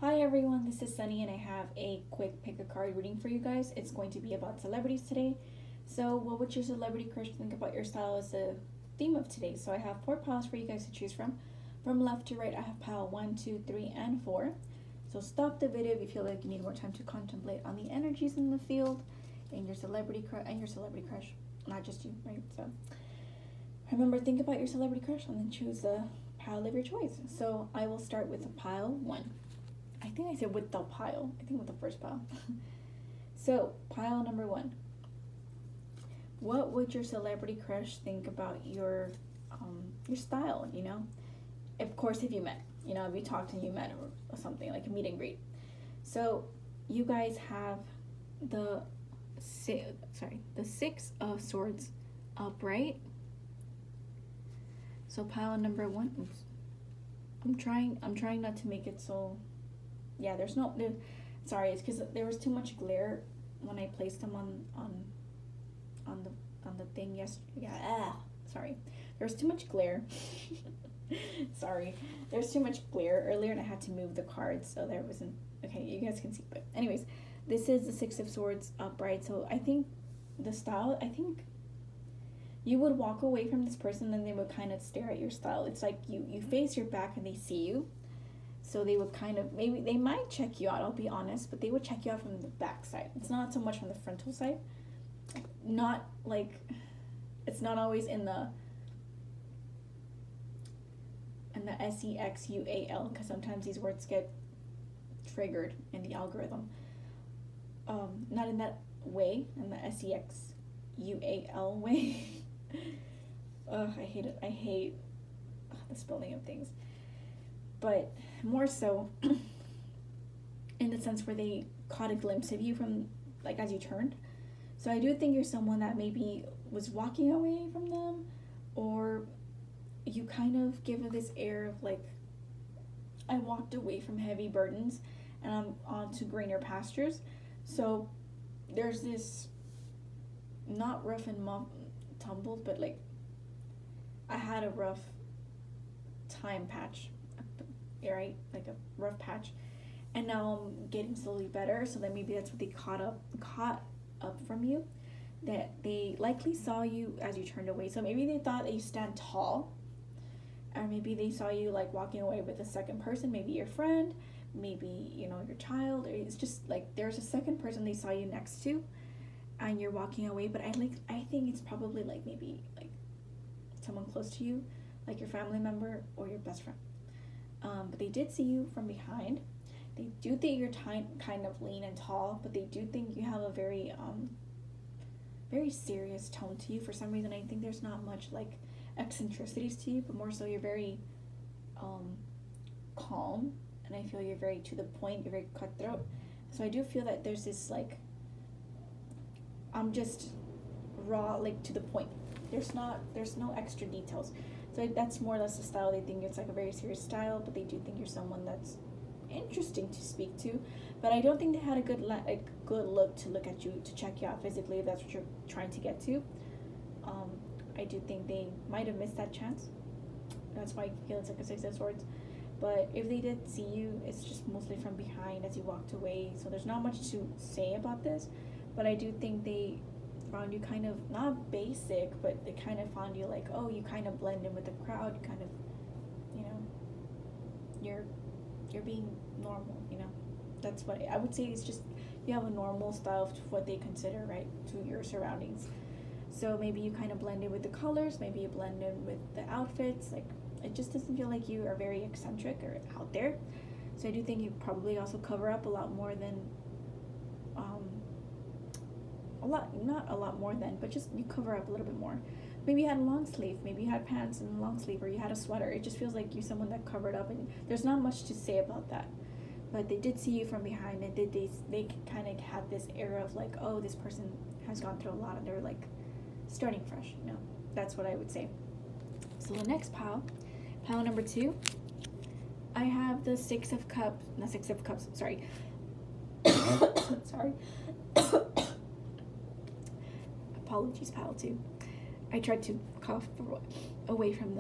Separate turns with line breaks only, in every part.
Hi everyone, this is Sunny and I have a quick pick a card reading for you guys. It's going to be about celebrities today. So, what would your celebrity crush think about your style is the theme of today. So, I have four piles for you guys to choose from. From left to right, I have pile 1, 2, 3, and 4. So, stop the video if you feel like you need more time to contemplate on the energies in the field and your celebrity crush, not just you, right? So, remember, think about your celebrity crush and then choose a pile of your choice. So, I will start with pile 1. I think I said with the pile. I think with the first pile. So, pile number 1. What would your celebrity crush think about your style, Of course, if you met, if you talked and you met or something, like a meet and greet. So, you guys have the Six of Swords upright. So, pile number 1. Oops. I'm trying not to make it so. Yeah, sorry, it's because there was too much glare when I placed them on the thing yesterday. Yeah, sorry, there was too much glare. Sorry, there's too much glare earlier, and I had to move the cards, so there wasn't. Okay, you guys can see, but anyways, this is the Six of Swords upright. So I think the style. I think you would walk away from this person, and they would kind of stare at your style. It's like you face your back, and they see you. So they would maybe they might check you out, I'll be honest, but they would check you out from the back side. It's not so much from the frontal side. Not like, it's not always in the SEXUAL, because sometimes these words get triggered in the algorithm. Not in that way, in the SEXUAL way. Ugh, I hate it. I hate the spelling of things. But more so in the sense where they caught a glimpse of you from, like, as you turned. So I do think you're someone that maybe was walking away from them, or you kind of give this air of like, I walked away from heavy burdens and I'm on to greener pastures. So there's this, not rough and tumbled, but like I had a rough time patch, right? Like a rough patch, and now I'm getting slowly better. So then maybe that's what they caught up from you, that they likely saw you as you turned away. So maybe they thought that you stand tall, or maybe they saw you like walking away with a second person, maybe your friend, maybe your child, or it's just like there's a second person they saw you next to and you're walking away. But I think it's probably like maybe like someone close to you, like your family member or your best friend. But they did see you from behind. They do think you're kind of lean and tall, but they do think you have a very very serious tone to you. For some reason, I think there's not much like eccentricities to you, but more so you're very calm, and I feel you're very to the point. You're very cutthroat. So I do feel that there's this like, I'm just raw, like to the point. There's no extra details. So that's more or less the style. They think it's like a very serious style, but they do think you're someone that's interesting to speak to. But I don't think they had a good look to look at you, to check you out physically, if that's what you're trying to get to. I do think they might have missed that chance. That's why I feel it's like a Six of Swords. But if they did see you, it's just mostly from behind as you walked away. So there's not much to say about this. But I do think they found you kind of, not basic, but they kind of found you like, oh, you kind of blend in with the crowd, kind of, you're being normal, That's what I would say. It's just you have a normal style of what they consider, right, to your surroundings. So maybe you kind of blend in with the colors, maybe you blend in with the outfits. Like, it just doesn't feel like you are very eccentric or out there. So I do think you probably also cover up a lot more than not a lot more than, but just you cover up a little bit more. Maybe you had a long sleeve, maybe you had pants and a long sleeve, or you had a sweater. It just feels like you're someone that covered up, and there's not much to say about that. But they did see you from behind, and they kind of had this air of like, oh, this person has gone through a lot, and they're like starting fresh. That's what I would say. So the next pile number 2, I have the Six of Cups. Sorry. Sorry. Apologies, pile 2. I tried to cough away from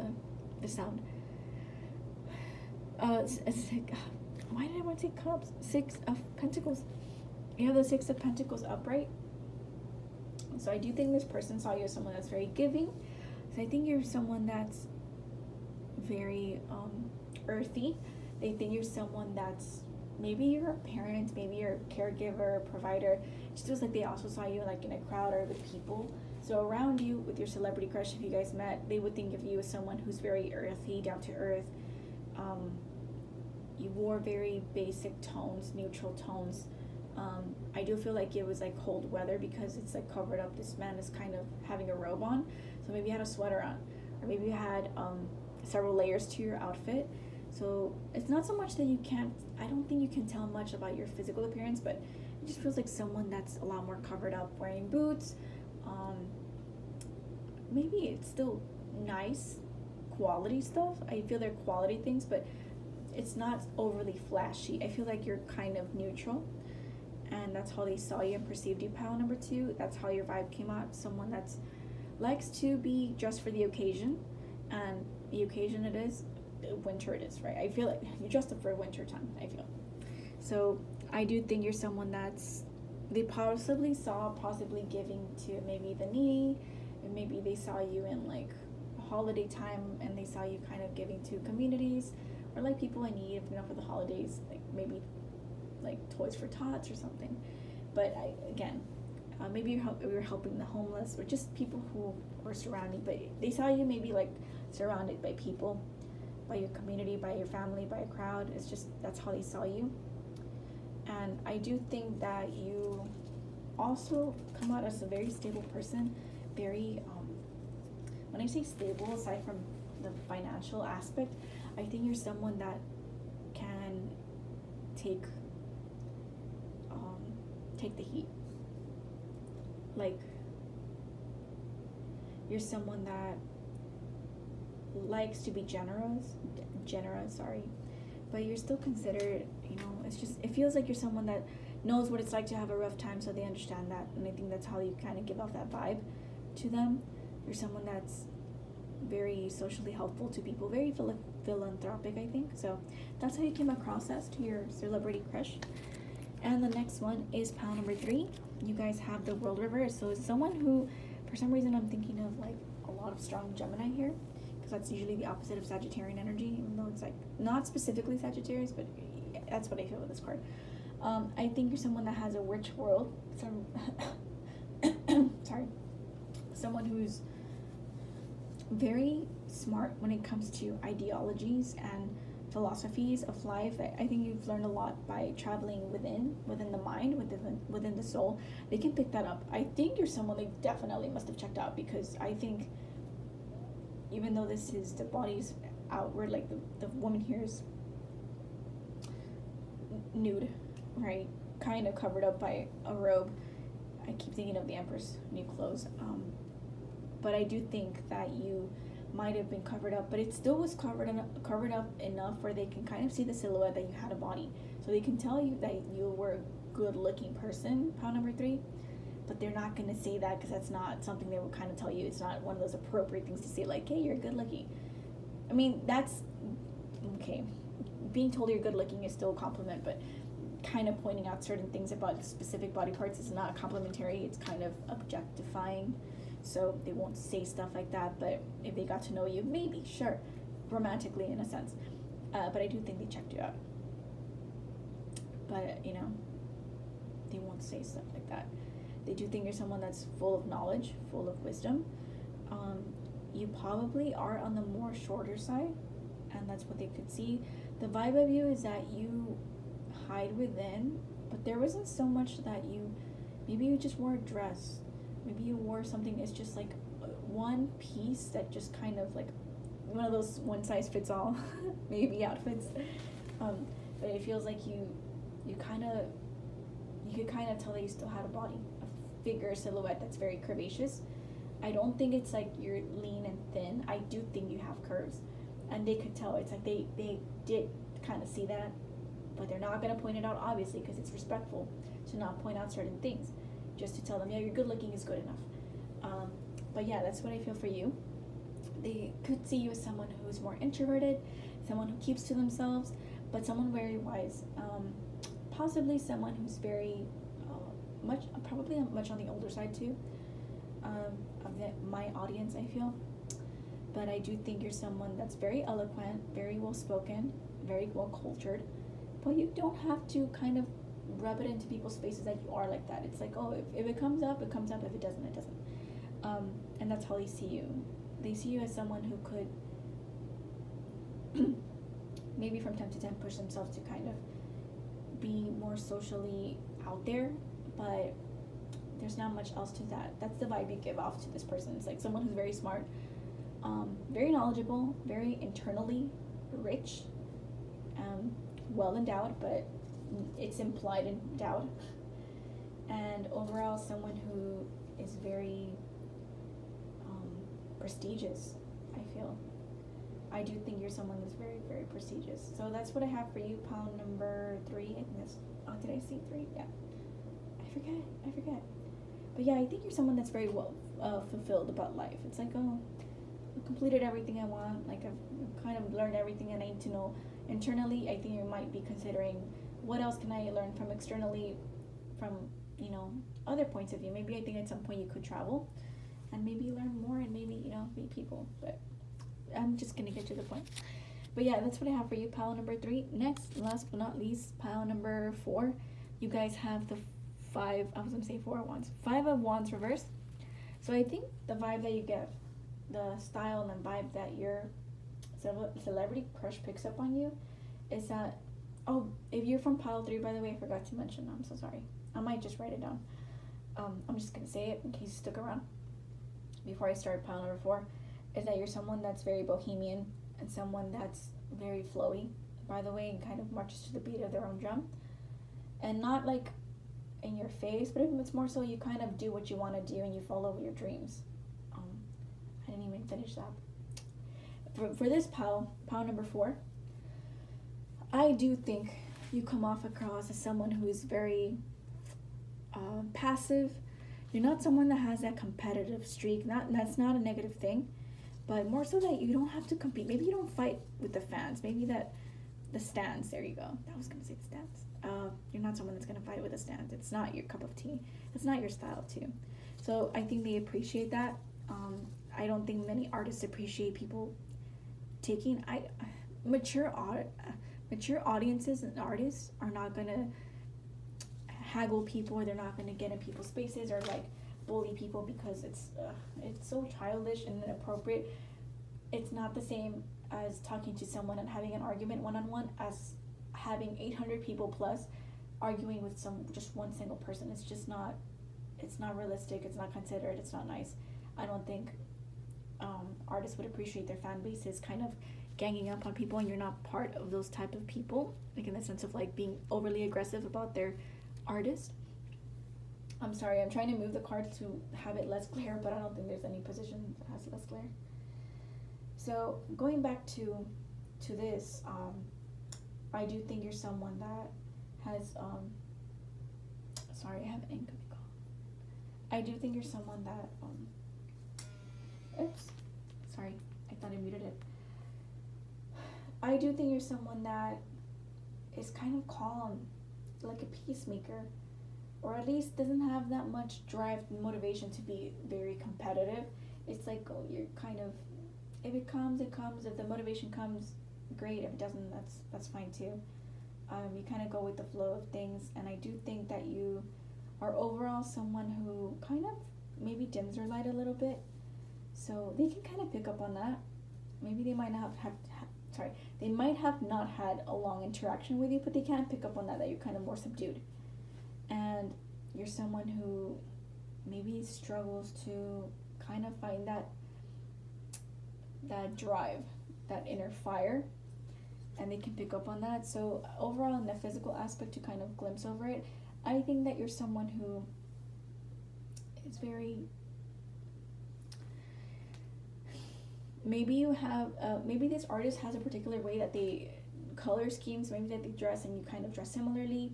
the sound. why did I want to say cups? 6 of Pentacles. You have the 6 of Pentacles upright. So I do think this person saw you as someone that's very giving. So I think you're someone that's very earthy. They think you're someone that's, maybe you're a parent, maybe you're a caregiver, provider. It just feels like they also saw you like in a crowd or with people. So around you with your celebrity crush, if you guys met, they would think of you as someone who's very earthy, down to earth. You wore very basic tones, neutral tones. I do feel like it was like cold weather because it's like covered up. This man is kind of having a robe on. So maybe you had a sweater on, or maybe you had several layers to your outfit. So it's not so much that I don't think you can tell much about your physical appearance, but it just feels like someone that's a lot more covered up, wearing boots. Maybe it's still nice quality stuff. I feel they're quality things, but it's not overly flashy. I feel like you're kind of neutral, and that's how they saw you and perceived you, pile number 2. That's how your vibe came out. Someone that's likes to be dressed for the occasion, and the occasion it is, winter it is, right? I feel like you're dressed up for winter time, I feel. So I do think you're someone that's, they possibly giving to maybe the needy, and maybe they saw you in like a holiday time and they saw you kind of giving to communities or like people in need, for the holidays, like maybe like Toys for Tots or something. But maybe you're helping the homeless or just people who were surrounding, but they saw you maybe like surrounded by people, by your community, by your family, by a crowd. It's just, that's how they saw you. And I do think that you also come out as a very stable person, very, when I say stable, aside from the financial aspect, I think you're someone that can take the heat. Like, you're someone that likes to be generous, but you're still considered, it feels like you're someone that knows what it's like to have a rough time, so they understand that, and I think that's how you kind of give off that vibe to them. You're someone that's very socially helpful to people, very philanthropic, I think. So that's how you came across as to your celebrity crush. And the next one is pile number 3. You guys have the world reverse. So it's someone who, for some reason, I'm thinking of like a lot of strong Gemini here, because that's usually the opposite of Sagittarian energy, even though it's like not specifically Sagittarius, but that's what I feel with this card. I think you're someone that has a rich world. Someone who's very smart when it comes to ideologies and philosophies of life. I think you've learned a lot by traveling within the mind, within the soul. They can pick that up. I think you're someone they definitely must have checked out, because I think even though this is the body's outward, like the woman here is nude, right? Kind of covered up by a robe. I keep thinking of the Empress New Clothes. But I do think that you might have been covered up, but it still was covered up enough where they can kind of see the silhouette that you had a body. So they can tell you that you were a good looking person, pile number 3, but they're not going to say that because that's not something they would kind of tell you. It's not one of those appropriate things to say, like, hey, you're good looking. I mean, that's okay. Being told you're good looking is still a compliment, but kind of pointing out certain things about specific body parts is not complimentary. It's kind of objectifying. So they won't say stuff like that, but if they got to know you, maybe, sure, romantically in a sense. But I do think they checked you out. But, they won't say stuff like that. They do think you're someone that's full of knowledge, full of wisdom. You probably are on the more shorter side, and that's what they could see. The vibe of you is that you hide within, but there wasn't so much that maybe you just wore a dress. Maybe you wore something that's just like one piece that just kind of like one of those one size fits all maybe outfits. But it feels like you could kind of tell that you still had a body, a figure, silhouette that's very curvaceous. I don't think it's like you're lean and thin. I do think you have curves, and they could tell. It's like they did kind of see that, but they're not going to point it out, obviously, because it's respectful to not point out certain things. Just to tell them, yeah, you're good looking is good enough. But yeah, that's what I feel for you. They could see you as someone who's more introverted, someone who keeps to themselves, but someone very wise. Possibly someone who's very much, probably much on the older side too, of my audience, I feel. But I do think you're someone that's very eloquent, very well spoken, very well cultured. But you don't have to kind of rub it into people's faces that you are like that. It's like, oh, if it comes up, it comes up. If it doesn't, it doesn't. And that's how they see you. They see you as someone who could maybe from time to time push themselves to kind of be more socially out there, but there's not much else to that. That's the vibe you give off to this person. It's like someone who's very smart, very knowledgeable, very internally rich, well endowed, but it's implied endowed, and overall someone who is very prestigious, I feel. I do think you're someone that's very, very prestigious. So that's what I have for you, pile number 3. I think that's, oh, did I see 3? Yeah. I forget. But yeah, I think you're someone that's very well fulfilled about life. It's like, oh, I've completed everything I want. Like, I've kind of learned everything I need to know. Internally, I think you might be considering, what else can I learn from externally, from, other points of view. Maybe I think at some point you could travel and maybe learn more and maybe, meet people. But I'm just going to get to the point. But yeah, that's what I have for you, pile number 3. Next, last but not least, pile number 4. You guys have the 5 of Wands. 5 of Wands reversed. So I think the vibe that you get, the style and the vibe that your celebrity crush picks up on you is that, oh, if you're from pile 3, by the way, I forgot to mention, I'm so sorry. I might just write it down. I'm just going to say it in case you stuck around before I start pile number 4, is that you're someone that's very bohemian and someone that's very flowy, by the way, and kind of marches to the beat of their own drum. And not like in your face, but it's more so you kind of do what you want to do and you follow your dreams. I didn't even finish that. For this pile number 4, I do think you come off across as someone who's very passive. You're not someone that has that competitive streak. That's not a negative thing, but more so that you don't have to compete. Maybe you don't fight with the fans. Maybe that the stands. There you go. I was gonna say the stands. You're not someone that's gonna fight with the stands. It's not your cup of tea. It's not your style too. So I think they appreciate that. I don't think many artists appreciate people taking. Mature audiences and artists are not gonna haggle people, or they're not gonna get in people's spaces or like bully people, because it's so childish and inappropriate. It's not the same as talking to someone and having an argument one-on-one as having 800 people plus arguing with just one single person. It's just not, it's not realistic, it's not considerate, it's not nice. I don't think artists would appreciate their fan bases kind of ganging up on people, and you're not part of those type of people, like in the sense of like being overly aggressive about their artist. I'm sorry, I'm trying to move the card to have it less glare, but I don't think there's any position that has less glare. So going back to this, I do think you're someone that has, sorry, I have an incoming call. I do think you're someone that, oops, sorry, I thought I muted it. I do think you're someone that is kind of calm, like a peacemaker, or at least doesn't have that much drive and motivation to be very competitive. It's like, oh, you're kind of, if it comes, it comes. If the motivation comes, great. If it doesn't, that's fine too. You kind of go with the flow of things, and I do think that you are overall someone who kind of maybe dims their light a little bit, so they can kind of pick up on that. Maybe they might not have had a long interaction with you, but they can pick up on that you're kind of more subdued. And you're someone who maybe struggles to kind of find that drive, that inner fire, and they can pick up on that. So overall, in the physical aspect, to kind of glimpse over it, I think that you're someone who is very, maybe you have, maybe this artist has a particular way that they, color schemes, maybe that they dress and you kind of dress similarly,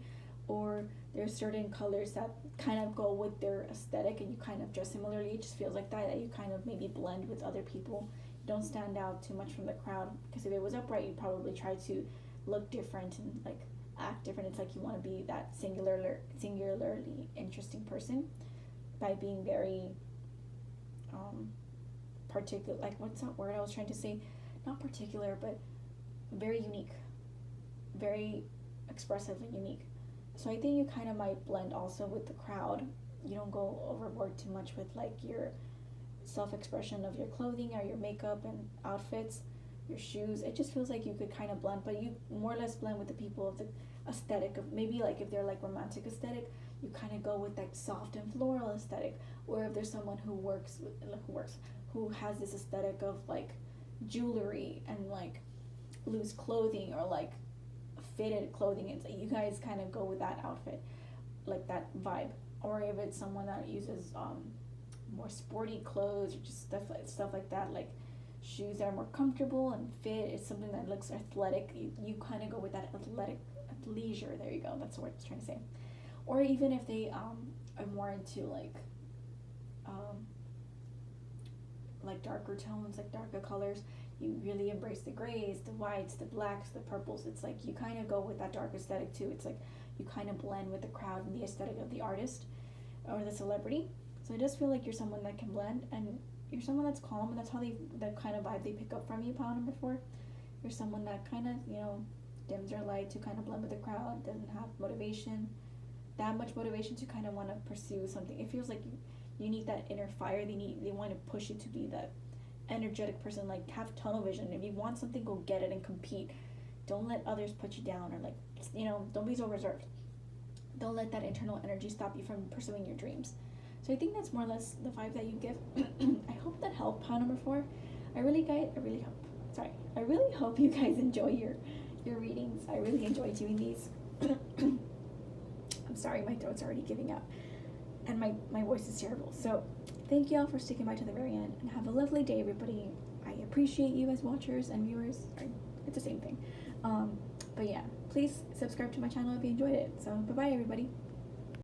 or there's certain colors that kind of go with their aesthetic and you kind of dress similarly. It just feels like that you kind of maybe blend with other people. You don't stand out too much from the crowd, because if it was upright, you'd probably try to look different and like act different. It's like you want to be that singularly interesting person by being very particular, like what's that word I was trying to say, not particular but very unique, very expressive and unique. So I think you kind of might blend also with the crowd. You don't go overboard too much with like your self-expression of your clothing or your makeup and outfits, your shoes. It just feels like you could kind of blend, but you more or less blend with the people of the aesthetic of, maybe like if they're like romantic aesthetic, you kind of go with that soft and floral aesthetic. Or if there's someone who has this aesthetic of like jewelry and like loose clothing or like fitted clothing, it's like you guys kind of go with that outfit, like that vibe. Or if it's someone that uses more sporty clothes or just stuff like that, like shoes that are more comfortable and fit, it's something that looks athletic, you kind of go with that athletic leisure. There you go, that's the word I was trying to say. Or even if they are more into like darker tones, like darker colors, you really embrace the grays, the whites, the blacks, the purples. It's like you kind of go with that dark aesthetic too. It's like you kind of blend with the crowd and the aesthetic of the artist or the celebrity. So I just feel like you're someone that can blend, and you're someone that's calm, and that's how that kind of vibe they pick up from you, pile number 4. You're someone that kind of, dims their light to kind of blend with the crowd, doesn't have that much motivation to kind of want to pursue something. It feels like you need that inner fire. They want to push you to be that energetic person, like have tunnel vision. If you want something, go get it and compete. Don't let others put you down, or don't be so reserved. Don't let that internal energy stop you from pursuing your dreams. So I think that's more or less the vibe that you give. I hope that helped, pile number 4. I really hope you guys enjoy your readings. I really enjoy doing these. I'm sorry, my throat's already giving out, and my voice is terrible. So thank you all for sticking by to the very end, and have a lovely day, everybody. I appreciate you as watchers and viewers. Sorry, it's the same thing. But yeah, please subscribe to my channel if you enjoyed it. So bye-bye, everybody.